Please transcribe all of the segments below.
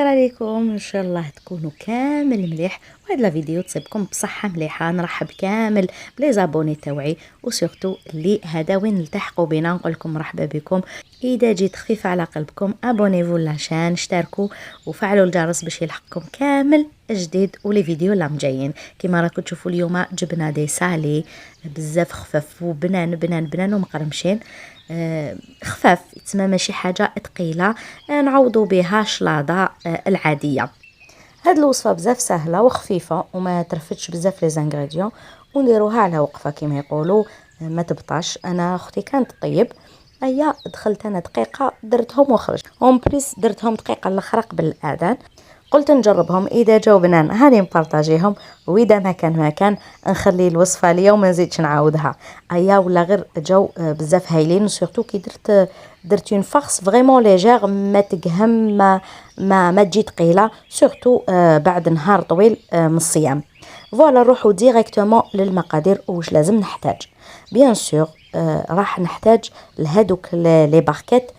الخير عليكم، ان شاء الله تكونوا كامل مليح. وهاد لا فيديو تصيبكم بصحه مليحه. نرحب كامل بلي زابوني تاوعي وسورتو اللي هذا وين التحقوا بنا. نقول لكم مرحبا بكم. اذا جيت خفيفه على قلبكم ابونيفو لاشان، اشتركوا وفعلوا الجرس باش يلحقكم كامل جديد ولي فيديو اللي جايين. كما راكم تشوفوا اليوم جبنا دي سالي بزاف خفاف وبنان بنان بنان ومقرمشين. خفاف تسمى ماشي حاجه ثقيله. نعوضوا بها شلاضه العاديه. هاد الوصفه بزاف سهله وخفيفه وما ترفتش بزاف لي زانغريديون، ونديروها على وقفه كما يقولوا ما تبطاش. انا اختي كانت طيب، ايا دخلت انا دقيقه درتهم وخرجت اون بليس، درتهم دقيقه الاخر قبل الاذان. قلت نجربهم، اذا جاو بنان هاني نبارطاجيهم، واذا ما كان نخلي الوصفه اليوم ما نزيدش نعاودها. ايا ولا غير جاو بزاف هايلين، وسورتو كي درت اون فارس فريمون ليجير، ما تقهم ما تجي ثقيله، سورتو بعد نهار طويل من الصيام. فوالا نروحو ديريكتومون للمقادير. واش لازم نحتاج؟ بيان سور راح نحتاج لهادوك لي باركيت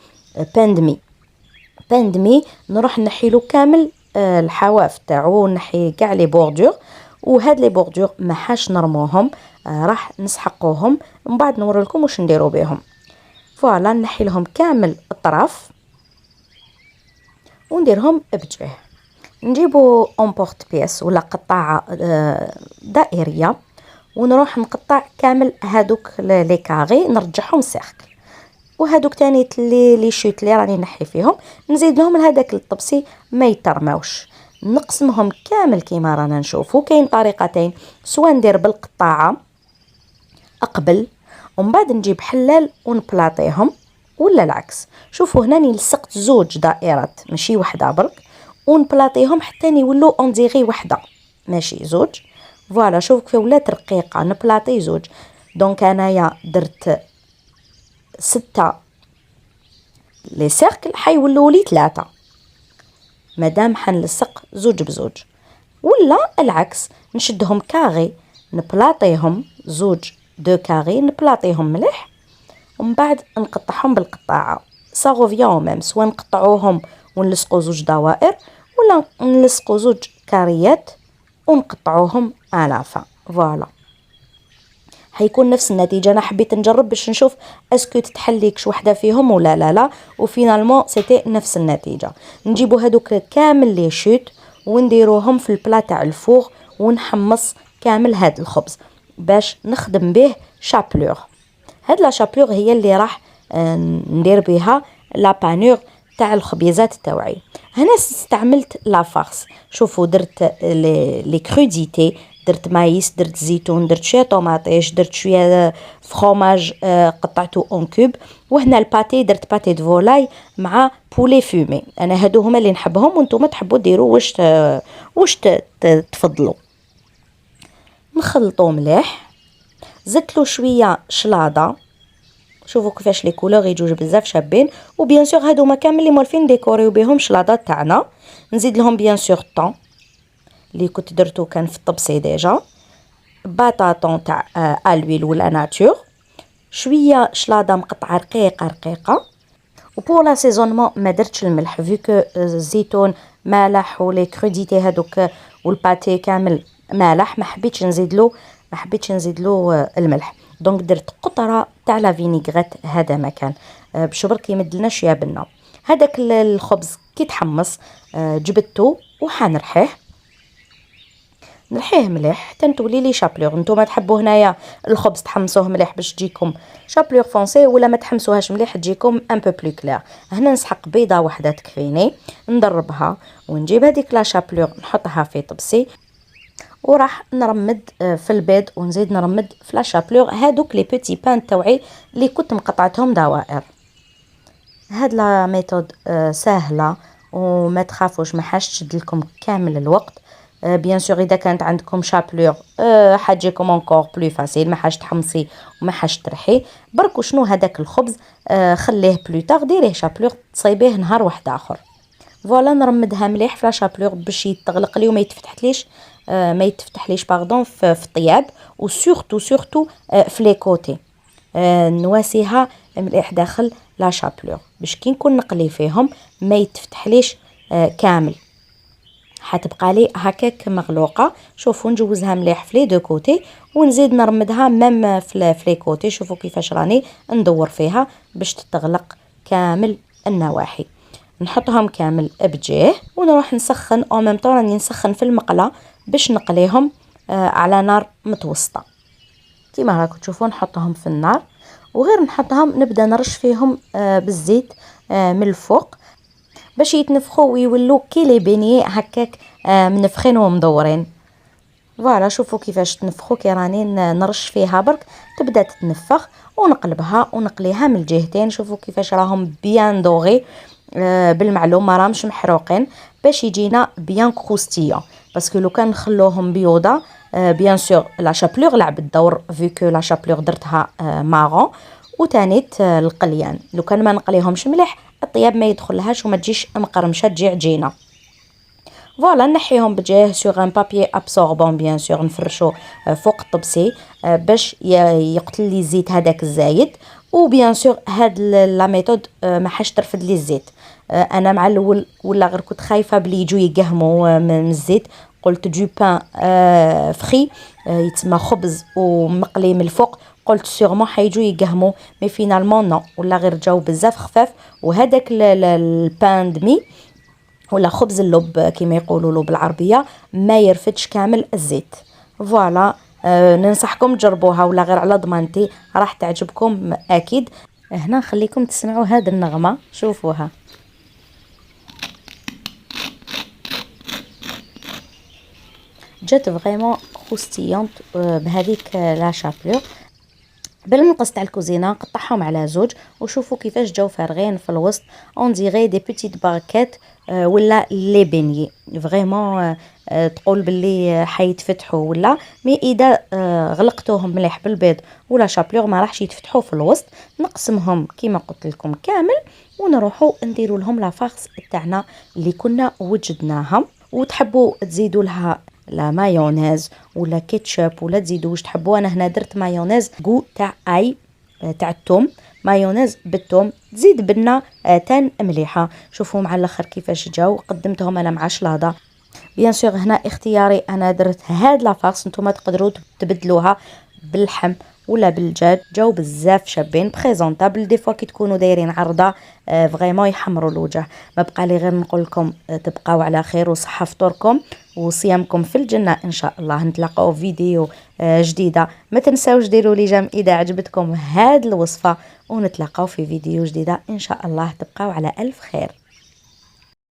بان دمي. نروح نحيلو كامل الحواف تاعو، نحي كاع لي بوردور، وهاد لي بوردور ما حاش نرموهم، راح نسحقوهم ومن بعد نوري لكم واش نديرو بهم. فوالا نحي لهم كامل الطرف ونديرهم بجوه. نجيبو اون بورت بيس ولا قطعه دائريه، ونروح نقطع كامل هادوك لي كاري، نرجعهم سيركل. وهادوك تاني لي شوت لي راني نحي فيهم نزيد لهم هذاك الطبسي ما يترماوش. نقسمهم كامل كيما رانا نشوفوا. كاين طريقتين، سواء ندير بالقطاعه اقبل ومن بعد نجيب حلال ونبلاطيهم، ولا العكس. شوفوا هنا لصقت زوج دائرات ماشي وحده برك، ونبلاطيهم حتى يولوا اون ديغي وحده ماشي زوج. فوالا شوفوا كيف ولات رقيقه، نبلاطي زوج. دونك انايا درت 6 لي سيركل، حيولوا لي 3 مادام حنلصق زوج بزوج. ولا العكس، نشدهم كاري نبلاطيهم زوج دو كاري، نبلاطيهم مليح ومن بعد نقطعهم بالقطاعه. سا غوفيون ميم، سواء نقطعوهم ونلصقوا زوج دوائر، ولا نلصقوا زوج كاريات ونقطعوهم الافا. فوالا حيكون نفس النتيجه. انا حبيت نجرب باش نشوف اسكو تتحليكش وحده فيهم ولا لا، وفينالمون سيتي نفس النتيجه. نجيبوا هذوك كامل لي شوت ونديروهم في البلا تاع الفوغ، ونحمص كامل هاد الخبز باش نخدم به شابلور. هاد لا شابلور هي اللي راح ندير بها لا بانور تاع الخبيزات تاوعي. هنا استعملت لا فارس. شوفوا درت لي كروديتي، درت مايس، درت زيتون، درت شويه طوماطيش، درت شويه فروماج قطعته اون كوب. وهنا الباتي درت باتي دو فولاي مع بولي فومي. انا هادو هما اللي نحبهم، وانتم تحبوا ديروا واش تفضلوا. نخلطو مليح، زدتلو شويه شلاضه. شوفوا كيفاش لي كولور يجوج بزاف شابين. وبيان سور هادو ما كامل اللي مولفين ديكوريو بهم شلاضات تاعنا. نزيد لهم بيان سور طون اللي كنت درتو كان في الطبسي ديجا، بطاطون تاع الويل ولا ناتور، شويه شلاضه مقطعه رقيقه رقيقه. وبور لا سيزونمون ما درتش الملح فيكو الزيتون مالح ولي كروديتي هذوك والباتي كامل مالح، ما حبيتش نزيدلو الملح. دونك درت قطره تاع لا فينيغريت، هذا مكان باش برك يمدلنا شويه بنا. هذاك الخبز كي تحمص جبدته وحنرحيه مليح حتى تولي لي شابلور. نتوما تحبوا هنايا الخبز تحمصوه مليح باش تجيكم شابلور فونسي، ولا ما تحمسوهاش مليح تجيكم ان بو بلو كلير. هنا نسحق بيضه واحده تكفيني، ندربها ونجيب هذيك لا شابلور نحطها في طبسي، وراح نرمد في البيض ونزيد نرمد في لا شابلور هادوك لي بوتي بان تاوعي اللي كنت مقطعتهم دوائر. هاد لا ميثود سهله وما تخافوش، ما حاش تشد لكم كامل الوقت. بيان سور اذا كانت عندكم شابلور حتجيكم اونكور بلو فاسيل، ما حاش تحمصي وما حاش ترحي برك. شنو هذاك الخبز خليه بلو تاغ، ديريه شابلور تصايبيه نهار واحد اخر. فوالا نرمدها مليح في لا شابلور باش يتغلق لي وما يتفتحليش باردون في الطياب، وسورتو في لي كوتي. نواسيها مليح داخل لا شابلور باش كي نكون نقلي فيهم ما يتفتحليش كامل. حتبقى لي هكاك مغلوقه. شوفوا نجوزها مليح في لي دو كوتي ونزيد نرمدها ميم في لي كوتي. شوفوا كيفاش راني ندور فيها باش تتغلق كامل النواحي. نحطهم كامل بجيه ونروح نسخن او ميم طون راني نسخن في المقله باش نقليهم على نار متوسطه. كيما راكم تشوفوا نحطهم في النار وغير نحطهم نبدا نرش فيهم بالزيت من الفوق باش يتنفخوا ويولوا كي لي بيني هكاك منفخين ومدورين. فوالا شوفوا كيفاش تنفخوا كي راني نرش فيها برك تبدا تتنفخ ونقلبها ونقليها من الجهتين. شوفوا كيفاش راهم بيان دوغي بالمعلوم ما راهمش محروقين باش يجينا بيان كروستيون. باسكو لو كان نخلوهم بيوضه بيان سور لا شابلور لعبت دور فيكو لا شابلور درتها مارون وتانيت القليان. لو كان ما نقليهمش مليح الطياب ما يدخلهاش وما تجيش مقرمشه تجي عجينه. فوالا نحيهم بجاه سوغ ان بابي ابسوربون بيان سور نفرشو فوق الطبسي باش يقتل لي الزيت هذاك الزايد. وبيان سور هاد لا ميثود ما حاش ترفد لي الزيت. انا مع الاول ولا غير كنت خايفه بلي يجوا يقهموا من الزيت قلت دو بان فري يتسمى خبز ومقلي من الفوق قلت سيغمون حيجوا يقهموا مي فينالمون نو ولا غير جاو بزاف خفاف. وهذاك البان دمي ولا خبز اللب كما يقولوا له بالعربيه ما يرفدش كامل الزيت. فوالا ننصحكم تجربوها ولا غير على ضمانتي راح تعجبكم اكيد. هنا نخليكم تسمعوا هذه النغمه شوفوها. جات فريمون كروستيونط بهذيك لا شابلور. بالمقص تاع الكوزينه قطعهم على زوج وشوفوا كيفاش جاو فارغين في الوسط اون ديغي دي بيتيت باكيت ولا لي بيني فريمون تقول باللي حيتفتحوا ولا مي اذا غلقتوهم مليح بالبيض ولا شابلور ما راحش يتفتحوا في الوسط. نقسمهم كيما قلت لكم كامل ونروحوا نديروا لهم لا فارس تاعنا اللي كنا وجدناها. وتحبوا تزيدوا لها لا مايونيز ولا كيتشب ولا تزيدوا واش تحبوا. انا هنا درت مايونيز كو تاع اي تاع الثوم مايونيز بالثوم تزيد بنه تان مليحه. شوفوا مع الاخر كيفاش جاو قدمتهم انا مع شلاضه. بيان سور هنا اختياري انا درت هاد لا فارس نتوما تقدروا تبدلوها باللحم ولا بالدجاج جاو بزاف شابين بريزونطابل. دي فوا كي تكونوا دايرين عرضه فريمون يحمروا الوجه. ما بقى لي غير نقول لكم تبقاو على خير وصحه فطوركم وصيامكم في الجنه ان شاء الله. نتلاقاو فيديو جديده. ما تنساوش ديروا لي جيم اذا عجبتكم هاد الوصفه ونتلاقاو في فيديو جديده ان شاء الله. تبقاو على الف خير.